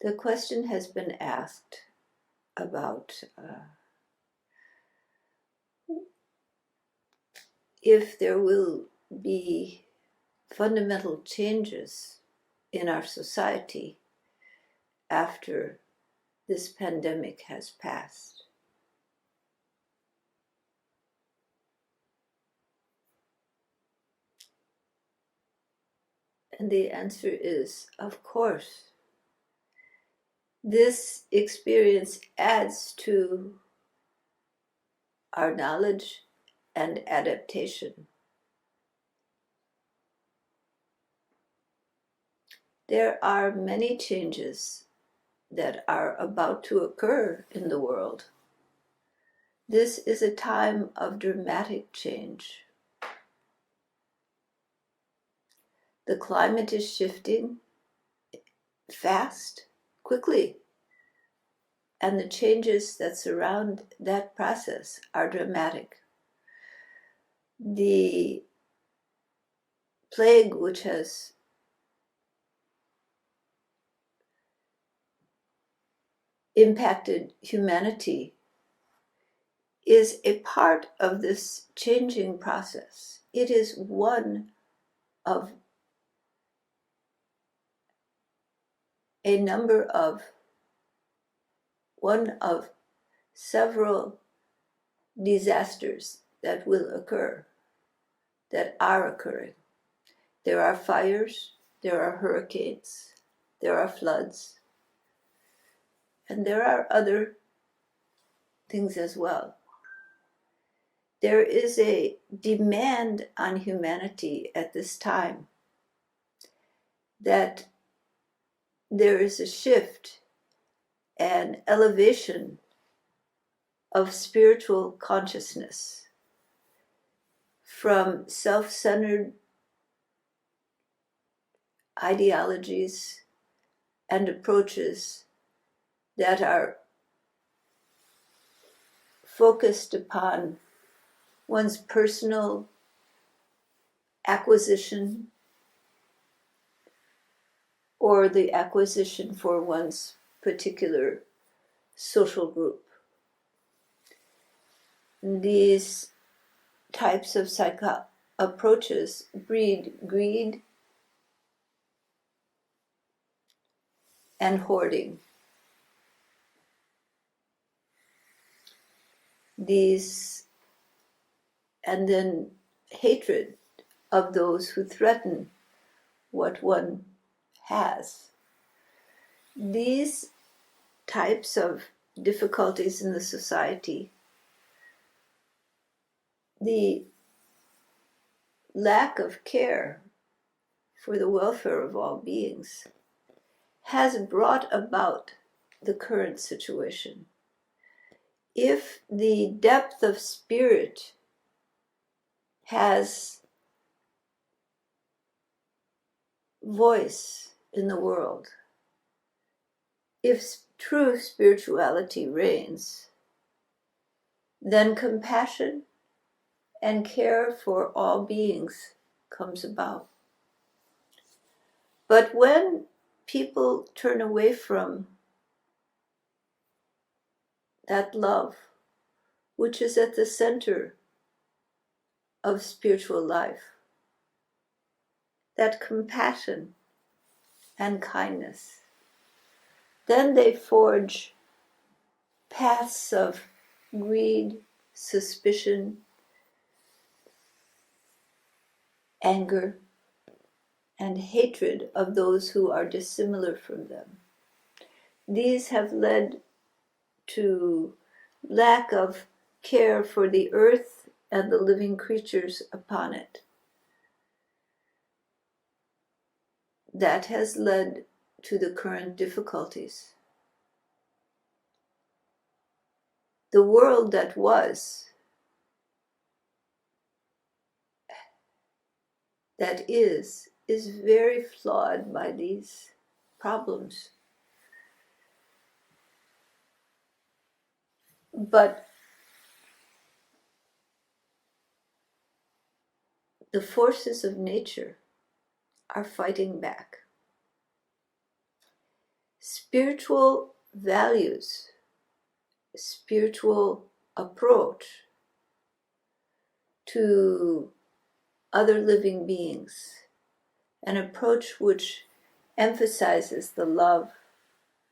The question has been asked about if there will be fundamental changes in our society after this pandemic has passed. And the answer is, of course. This experience adds to our knowledge and adaptation. There are many changes that are about to occur in the world. This is a time of dramatic change. The climate is shifting fast, quickly, and the changes that surround that process are dramatic. The plague, which has impacted humanity, is a part of this changing process. It is one of several disasters that will occur, that are occurring. There are fires, there are hurricanes, there are floods, and there are other things as well. There is a demand on humanity at this time that there is a shift and elevation of spiritual consciousness from self-centered ideologies and approaches that are focused upon one's personal acquisition or the acquisition for one's particular social group. These types of approaches breed greed and hoarding. And then hatred of those who threaten what one has. These types of difficulties in the society, the lack of care for the welfare of all beings, has brought about the current situation. If the depth of spirit has voice in the world, if true spirituality reigns, then compassion and care for all beings comes about. But when people turn away from that love, which is at the center of spiritual life, that compassion and kindness, then they forge paths of greed, suspicion, anger, and hatred of those who are dissimilar from them. These have led to lack of care for the earth and the living creatures upon it. That has led to the current difficulties. The world that was, that is very flawed by these problems. But the forces of nature are fighting back. spiritual values, spiritual approach to other living beings, an approach which emphasizes the love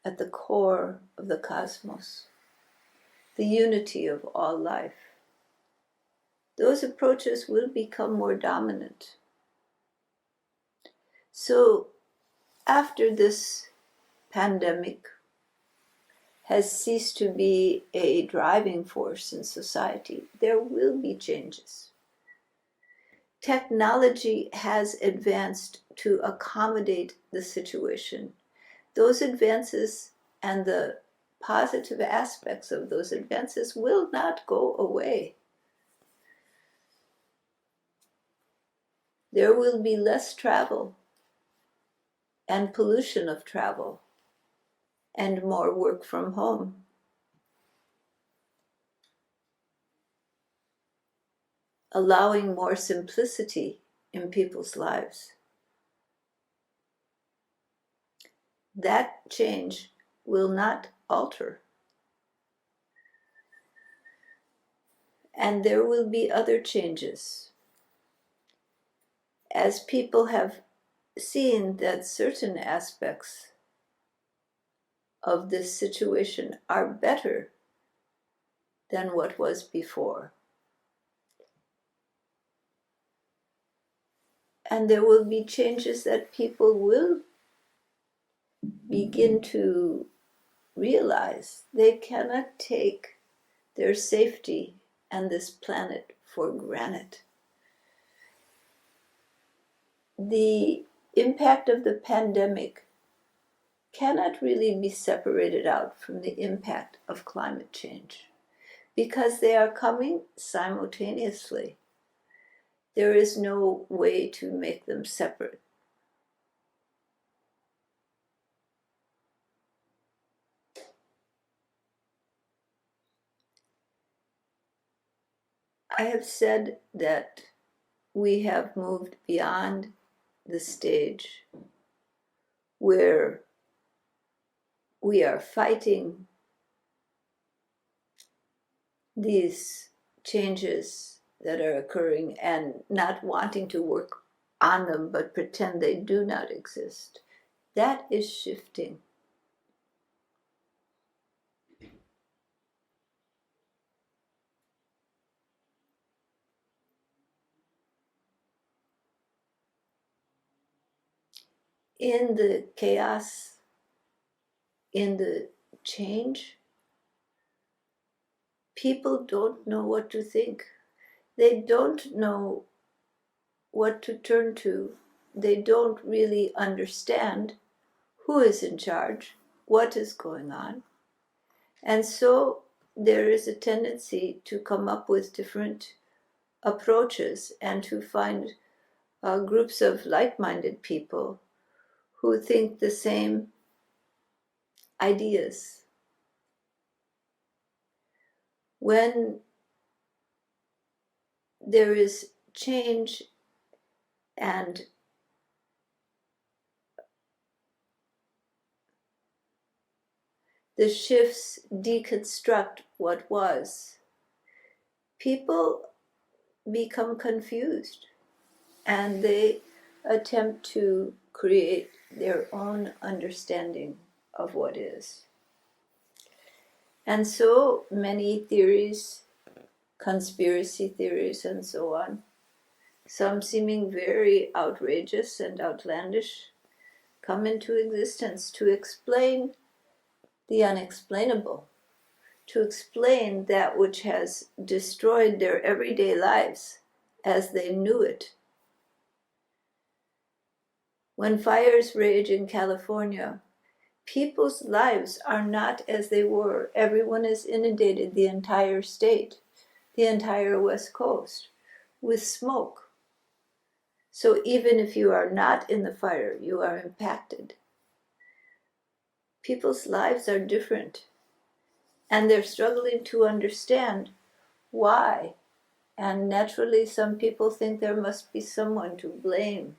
at the core of the cosmos, the unity of all life. Those approaches will become more dominant. So after this pandemic has ceased to be a driving force in society, there will be changes. Technology has advanced to accommodate the situation. Those advances and the positive aspects of those advances will not go away. There will be less travel and pollution of travel and more work from home. Allowing more simplicity in people's lives. That change will not alter. And there will be other changes. As people have seen that certain aspects of this situation are better than what was before. And there will be changes that people will begin to realize they cannot take their safety and this planet for granted. The impact of the pandemic cannot really be separated out from the impact of climate change because they are coming simultaneously. There is no way to make them separate. I have said that we have moved beyond the stage where we are fighting these changes that are occurring and not wanting to work on them but pretend they do not exist. That is shifting. In the chaos, in the change, people don't know what to think. They don't know what to turn to. They don't really understand who is in charge, what is going on. And so there is a tendency to come up with different approaches and to find groups of like-minded people who think the same ideas. When there is change and the shifts deconstruct what was, people become confused and they attempt to create their own understanding of what is. And so many theories, conspiracy theories and so on, some seeming very outrageous and outlandish, come into existence to explain the unexplainable, to explain that which has destroyed their everyday lives as they knew it. When fires rage in California, people's lives are not as they were. Everyone is inundated, the entire state, the entire West Coast, with smoke. So even if you are not in the fire, you are impacted. People's lives are different, and they're struggling to understand why. And naturally, some people think there must be someone to blame.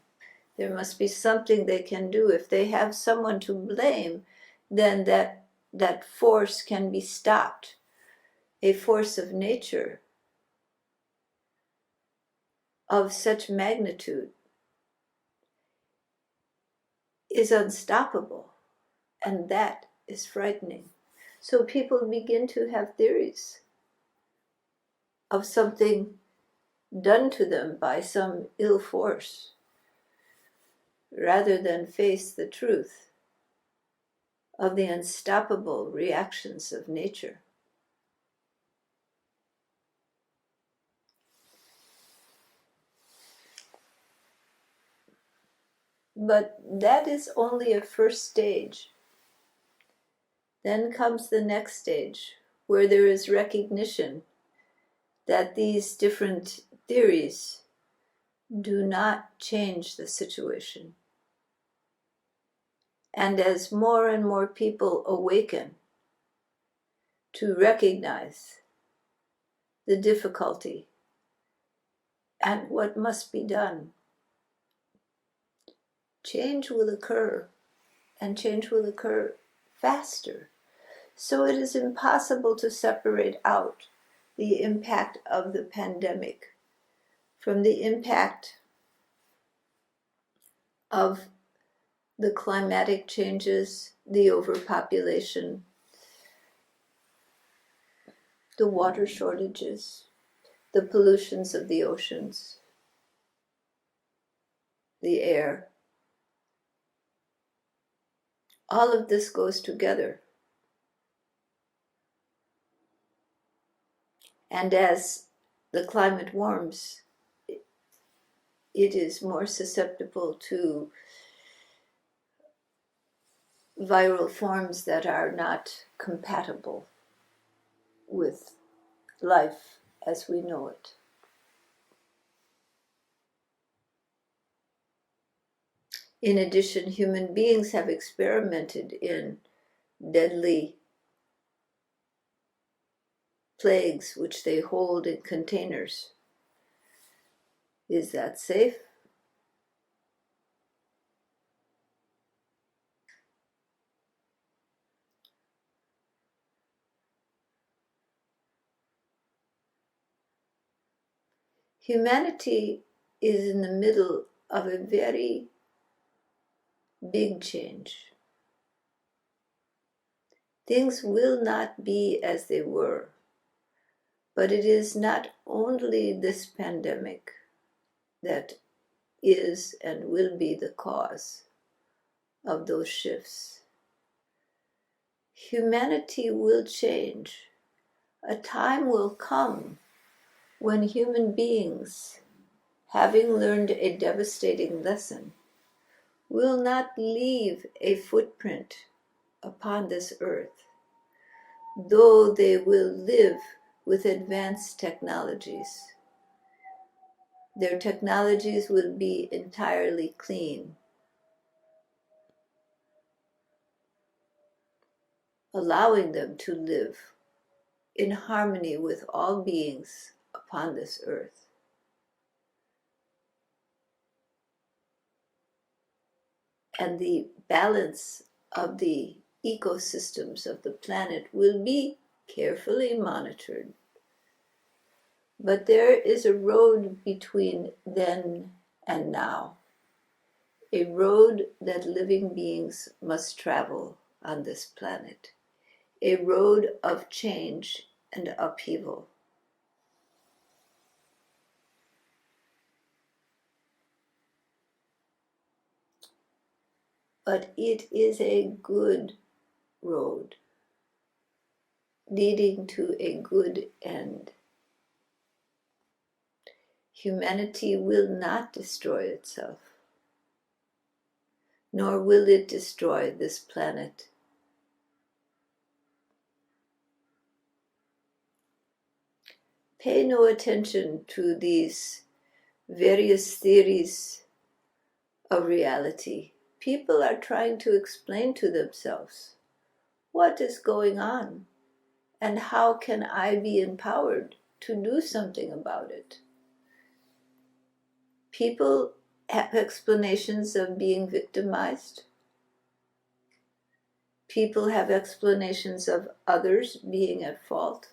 There must be something they can do. If they have someone to blame, then that force can be stopped. A force of nature of such magnitude is unstoppable, and that is frightening. So people begin to have theories of something done to them by some ill force, rather than face the truth of the unstoppable reactions of nature. But that is only a first stage. Then comes the next stage, where there is recognition that these different theories do not change the situation. And as more and more people awaken to recognize the difficulty and what must be done, change will occur, and change will occur faster. So it is impossible to separate out the impact of the pandemic from the impact of the climatic changes, the overpopulation, the water shortages, the pollutions of the oceans, the air. All of this goes together. And as the climate warms, it is more susceptible to viral forms that are not compatible with life as we know it. In addition, human beings have experimented in deadly plagues which they hold in containers. Is that safe? Humanity is in the middle of a very big change. Things will not be as they were, but it is not only this pandemic that is and will be the cause of those shifts. Humanity will change. A time will come when human beings, having learned a devastating lesson, will not leave a footprint upon this earth, though they will live with advanced technologies. Their technologies will be entirely clean, allowing them to live in harmony with all beings upon this earth. And the balance of the ecosystems of the planet will be carefully monitored. But there is a road between then and now, a road that living beings must travel on this planet, a road of change and upheaval. But it is a good road leading to a good end. Humanity will not destroy itself, nor will it destroy this planet. Pay no attention to these various theories of reality. People are trying to explain to themselves what is going on and how can I be empowered to do something about it. People have explanations of being victimized. people have explanations of others being at fault.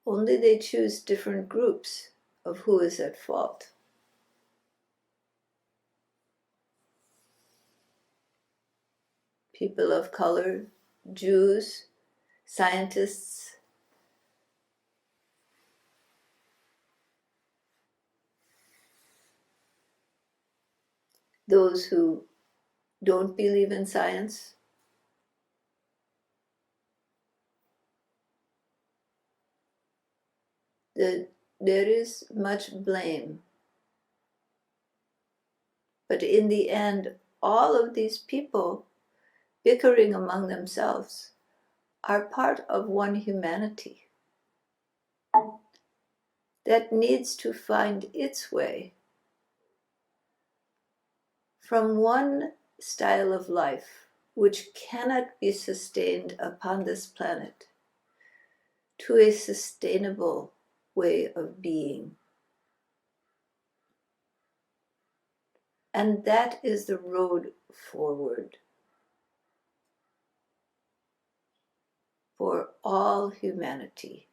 Only they choose different groups of who is at fault. People of color, Jews, scientists, those who don't believe in science. There is much blame. But in the end, all of these people bickering among themselves are part of one humanity that needs to find its way from one style of life which cannot be sustained upon this planet to a sustainable way of being. And that is the road forward for all humanity,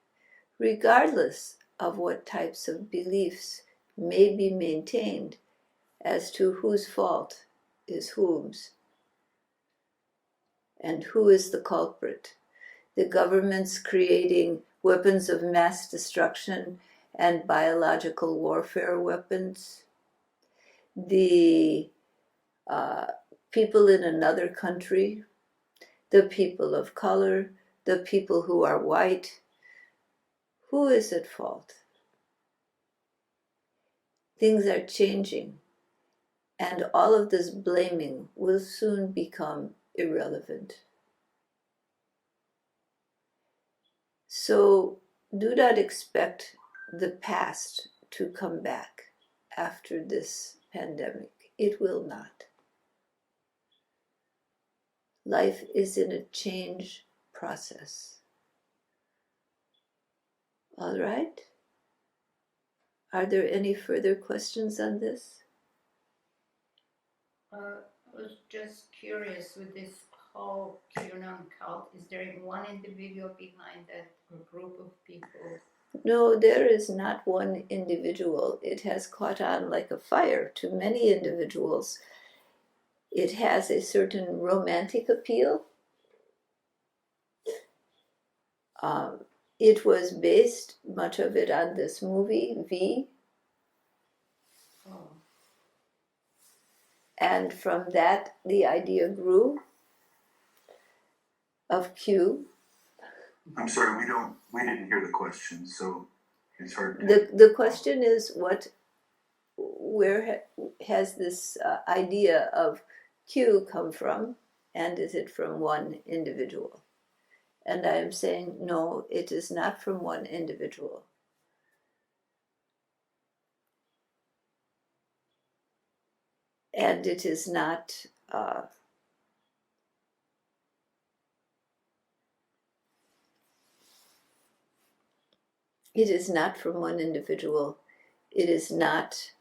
regardless of what types of beliefs may be maintained as to whose fault is whom's and who is the culprit. The governments creating weapons of mass destruction and biological warfare weapons, the people in another country, the people of color, the people who are white. Who is at fault? Things are changing, and all of this blaming will soon become irrelevant. So do not expect the past to come back after this pandemic. It will not. Life is in a change process. All right? Are there any further questions on this? I was just curious with this whole QAnon cult. Is there one individual behind that group of people? No, there is not one individual. It has caught on like a fire to many individuals. It has a certain romantic appeal. It was based, much of it, on this movie, V. Oh. And from that, the idea grew of Q. I'm sorry, we didn't hear the question, so it's hard to... The question is where has this idea of Q come from, and is it from one individual? And I am saying, no, it is not from one individual. And it is not from one individual. It is not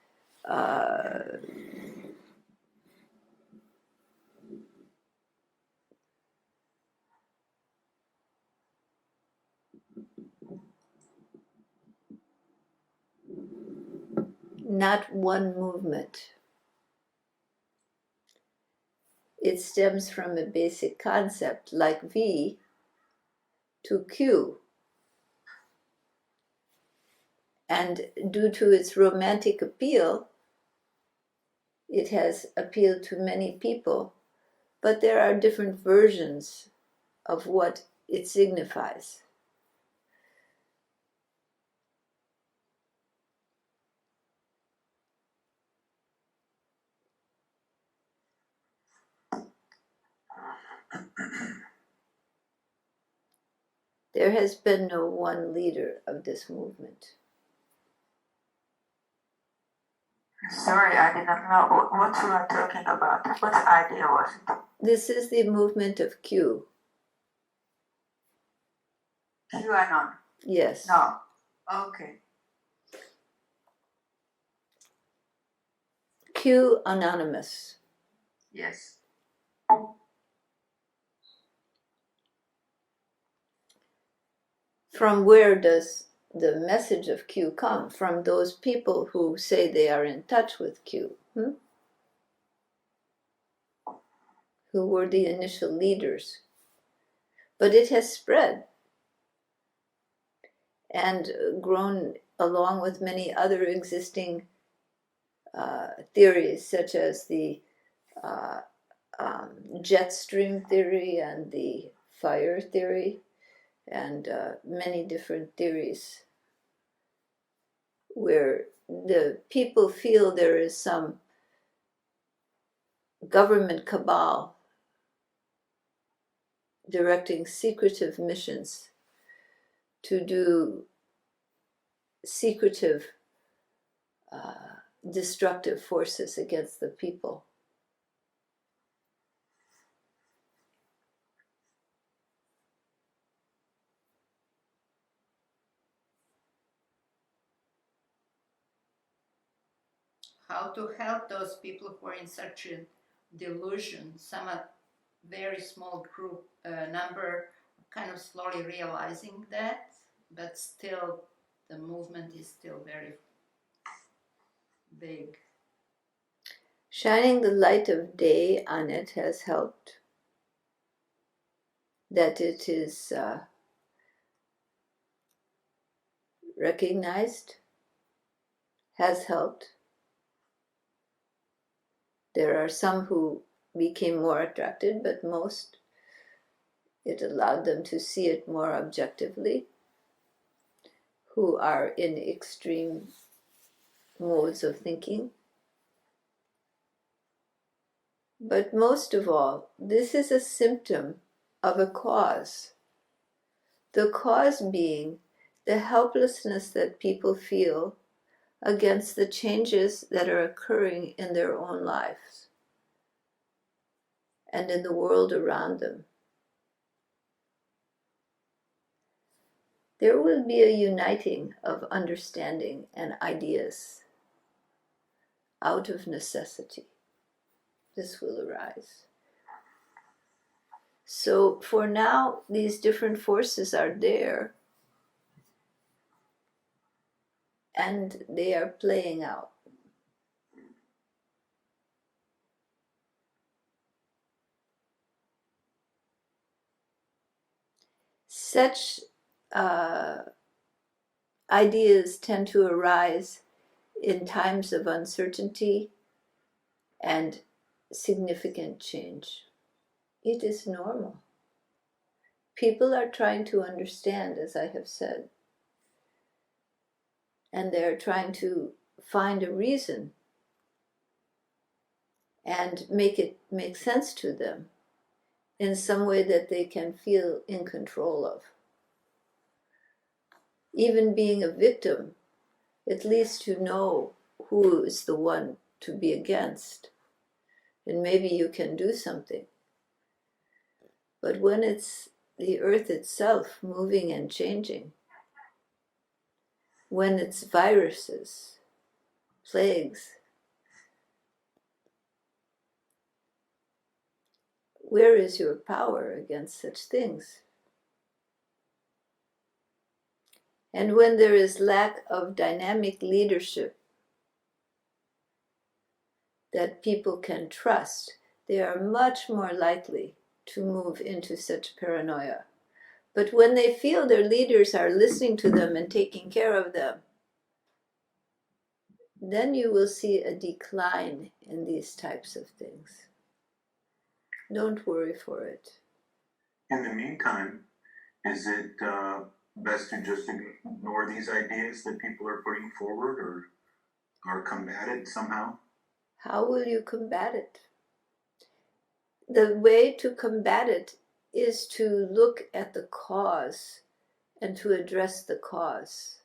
not one movement. It stems from a basic concept like V to Q. And due to its romantic appeal, it has appealed to many people, but there are different versions of what it signifies. There has been no one leader of this movement. Sorry, I didn't know what you are talking about. What idea was it? This is the movement of Q. QAnon? Yes. No. Okay. Q Anonymous. Yes. From where does the message of Q come? From those people who say they are in touch with Q, who were the initial leaders. But it has spread and grown along with many other existing theories, such as the jet stream theory and the fire theory, and many different theories where the people feel there is some government cabal directing secretive missions to do secretive destructive forces against the people. How to help those people who are in such a delusion? Some are very small group number kind of slowly realizing that, but still the movement is still very big. Shining the light of day on it has helped. That it is recognized has helped. There are some who became more attracted, but most, it allowed them to see it more objectively, who are in extreme modes of thinking. But most of all, this is a symptom of a cause. The cause being the helplessness that people feel against the changes that are occurring in their own lives and in the world around them. There will be a uniting of understanding and ideas out of necessity. This will arise. So for now, these different forces are there and they are playing out. Such ideas tend to arise in times of uncertainty and significant change. It is normal. People are trying to understand, as I have said, and they're trying to find a reason and make it make sense to them in some way that they can feel in control of. Even being a victim, at least to know who is the one to be against, and maybe you can do something. But when it's the earth itself moving and changing, when it's viruses, plagues, where is your power against such things? And when there is lack of dynamic leadership that people can trust, they are much more likely to move into such paranoia. But when they feel their leaders are listening to them and taking care of them, then you will see a decline in these types of things. Don't worry for it. In the meantime, is it best to just ignore these ideas that people are putting forward, or combat it somehow? How will you combat it? The way to combat it is to look at the cause and to address the cause.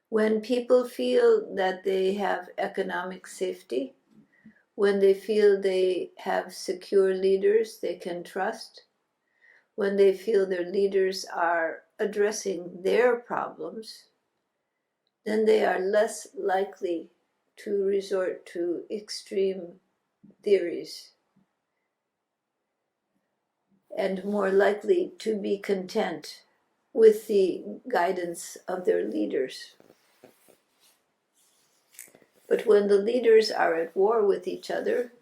When people feel that they have economic safety, when they feel they have secure leaders they can trust, when they feel their leaders are addressing their problems, then they are less likely to resort to extreme theories and more likely to be content with the guidance of their leaders. But when the leaders are at war with each other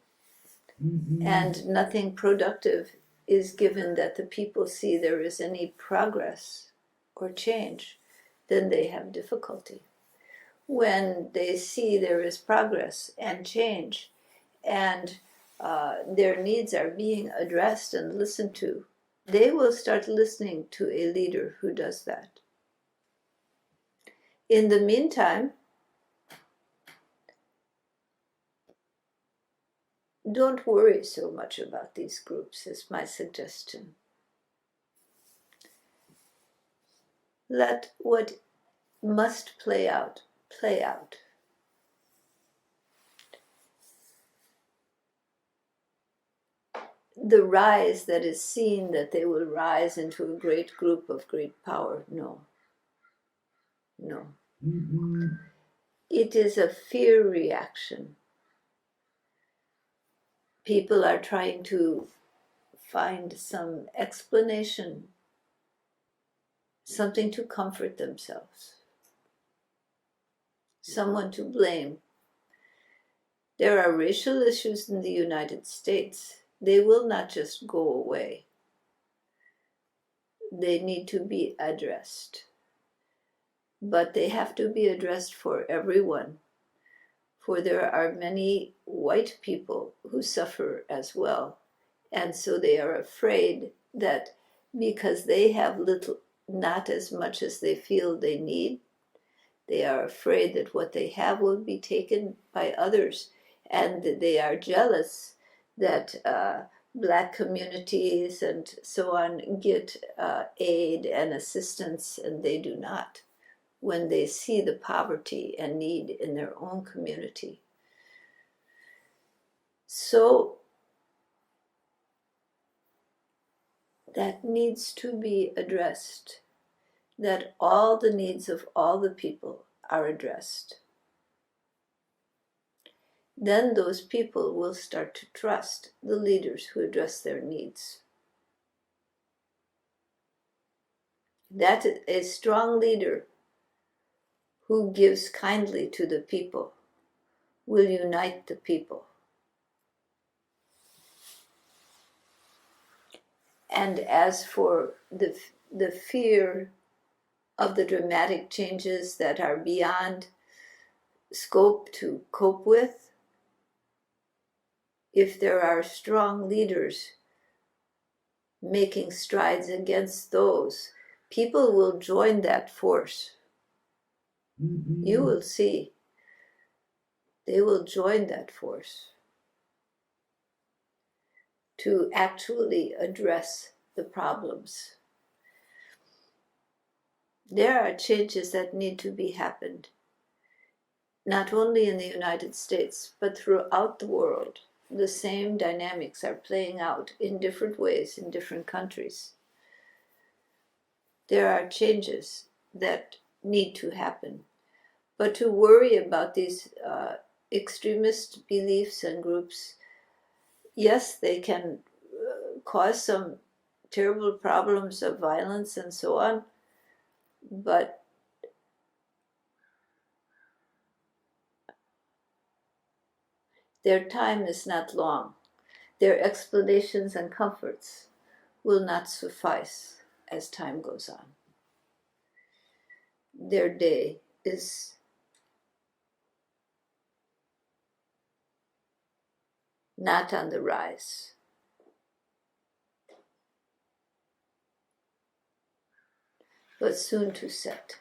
and nothing productive is given that the people see there is any progress or change, then they have difficulty. When they see there is progress and change and their needs are being addressed and listened to, they will start listening to a leader who does that. In the meantime, don't worry so much about these groups, is my suggestion. Let what must play out, play out. The rise that is seen, that they will rise into a great group of great power, no. No. It is a fear reaction. People are trying to find some explanation, something to comfort themselves, someone to blame. There are racial issues in the United States. They will not just go away. They need to be addressed. But they have to be addressed for everyone, for there are many white people who suffer as well. And so they are afraid that because they have little, not as much as they feel they need, they are afraid that what they have will be taken by others. And they are jealous that Black communities and so on get aid and assistance, and they do not, when they see the poverty and need in their own community. So that needs to be addressed, that all the needs of all the people are addressed. Then those people will start to trust the leaders who address their needs. That a strong leader who gives kindly to the people will unite the people. And as for the fear of the dramatic changes that are beyond scope to cope with, if there are strong leaders making strides against those, people will join that force. You will see. They will join that force to actually address the problems. There are changes that need to be happened, not only in the United States, but throughout the world. The same dynamics are playing out in different ways in different countries. There are changes that need to happen. But to worry about these extremist beliefs and groups, yes, they can cause some terrible problems of violence and so on, but their time is not long. Their explanations and comforts will not suffice as time goes on. Their day is not on the rise. But soon to set.